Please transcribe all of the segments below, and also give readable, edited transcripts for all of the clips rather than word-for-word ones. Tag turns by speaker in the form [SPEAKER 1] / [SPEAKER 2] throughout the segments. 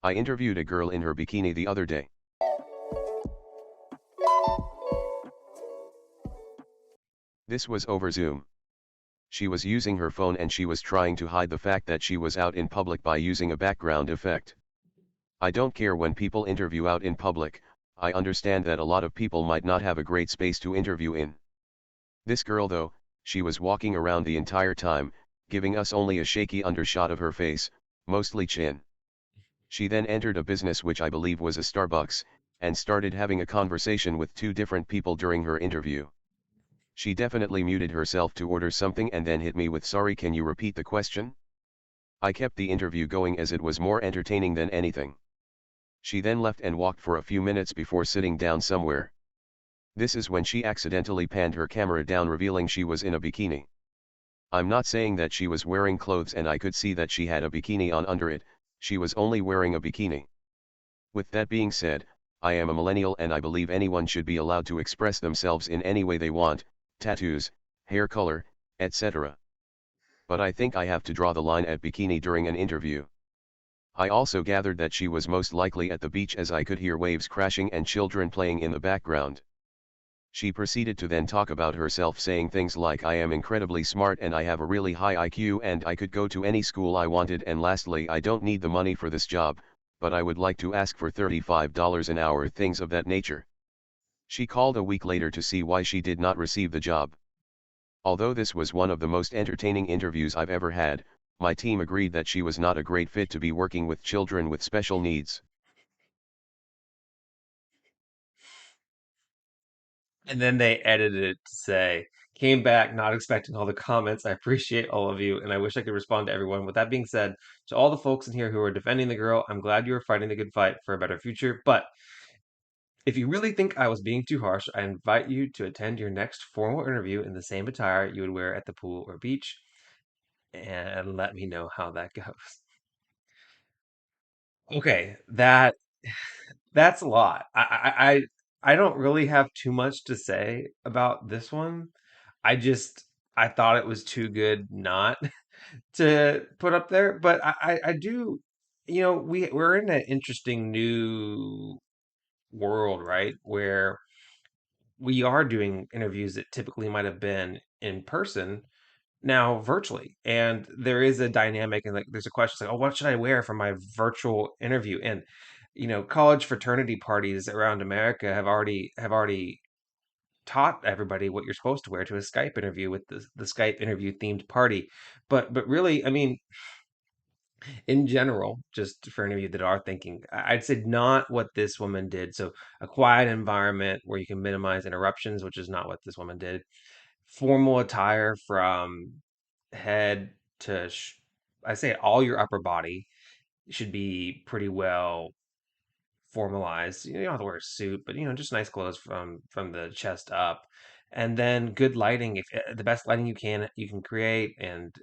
[SPEAKER 1] I interviewed a girl in her bikini the other day. This was over Zoom. She was using her phone and she was trying to hide the fact that she was out in public by using a background effect. I don't care when people interview out in public. I understand that a lot of people might not have a great space to interview in. This girl though, she was walking around the entire time, giving us only a shaky undershot of her face, mostly chin. She then entered a business which I believe was a Starbucks, and started having a conversation with two different people during her interview. She definitely muted herself to order something and then hit me with "Sorry, can you repeat the question?" I kept the interview going as it was more entertaining than anything. She then left and walked for a few minutes before sitting down somewhere. This is when she accidentally panned her camera down, revealing she was in a bikini. I'm not saying that she was wearing clothes and I could see that she had a bikini on under it, she was only wearing a bikini. With that being said, I am a millennial and I believe anyone should be allowed to express themselves in any way they want, tattoos, hair color, etc. But I think I have to draw the line at bikini during an interview. I also gathered that she was most likely at the beach as I could hear waves crashing and children playing in the background. She proceeded to then talk about herself, saying things like "I am incredibly smart and I have a really high IQ and I could go to any school I wanted, and lastly I don't need the money for this job, but I would like to ask for $35 an hour," things of that nature. She called a week later to see why she did not receive the job. Although this was one of the most entertaining interviews I've ever had, my team agreed that she was not a great fit to be working with children with special needs.
[SPEAKER 2] And then they edited it to say, came back not expecting all the comments. I appreciate all of you, and I wish I could respond to everyone. With that being said, to all the folks in here who are defending the girl, I'm glad you are fighting the good fight for a better future. But if you really think I was being too harsh, I invite you to attend your next formal interview in the same attire you would wear at the pool or beach, and let me know how that goes. Okay, that's a lot. I don't really have too much to say about this one. I just I thought it was too good not to put up there, but I do, we're in an interesting new world, right? Where we are doing interviews that typically might have been in person now virtually. And there is a dynamic, and like there's a question, it's like, oh, what should I wear for my virtual interview? And college fraternity parties around America have already taught everybody what you're supposed to wear to a Skype interview with the Skype interview themed party. But really, I mean, in general, just for any of you that are thinking, I'd say not what this woman did. So a quiet environment where you can minimize interruptions, which is not what this woman did. Formal attire from head to, I say all your upper body should be pretty well formalized. You don't have to wear a suit, but just nice clothes from the chest up, and then good lighting. If the best lighting you can create, and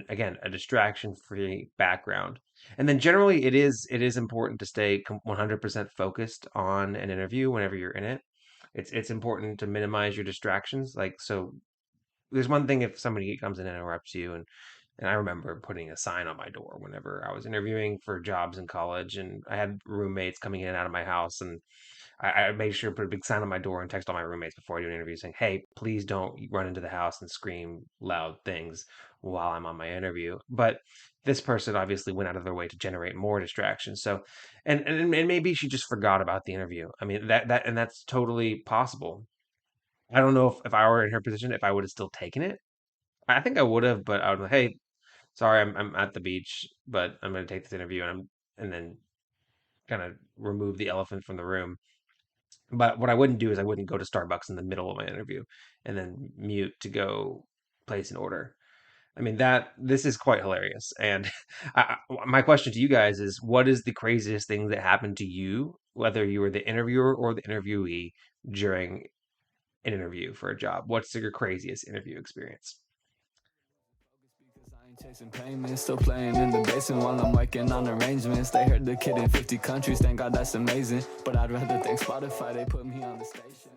[SPEAKER 2] again, a distraction-free background. And then generally, it is important to stay 100% focused on an interview whenever you're in it. It's important to minimize your distractions. Like, so there's one thing if somebody comes in and interrupts you, and I remember putting a sign on my door whenever I was interviewing for jobs in college, and I had roommates coming in and out of my house, and I made sure to put a big sign on my door and text all my roommates before I do an interview saying, "Hey, please don't run into the house and scream loud things while I'm on my interview." But this person obviously went out of their way to generate more distractions. So, and maybe she just forgot about the interview. I mean, that's totally possible. I don't know if I were in her position, if I would have still taken it. I think I would have, but I would like, "Hey, sorry, I'm at the beach, but I'm going to take this interview," and then kind of remove the elephant from the room. But what I wouldn't do is I wouldn't go to Starbucks in the middle of my interview and then mute to go place an order. I mean, that this is quite hilarious. And my question to you guys is, what is the craziest thing that happened to you, whether you were the interviewer or the interviewee, during an interview for a job? What's your craziest interview experience?
[SPEAKER 3] Chasing payments, still playing in the basement while I'm working on arrangements. They heard the kid in 50 countries, thank God that's amazing. But I'd rather thank Spotify, they put me on the station.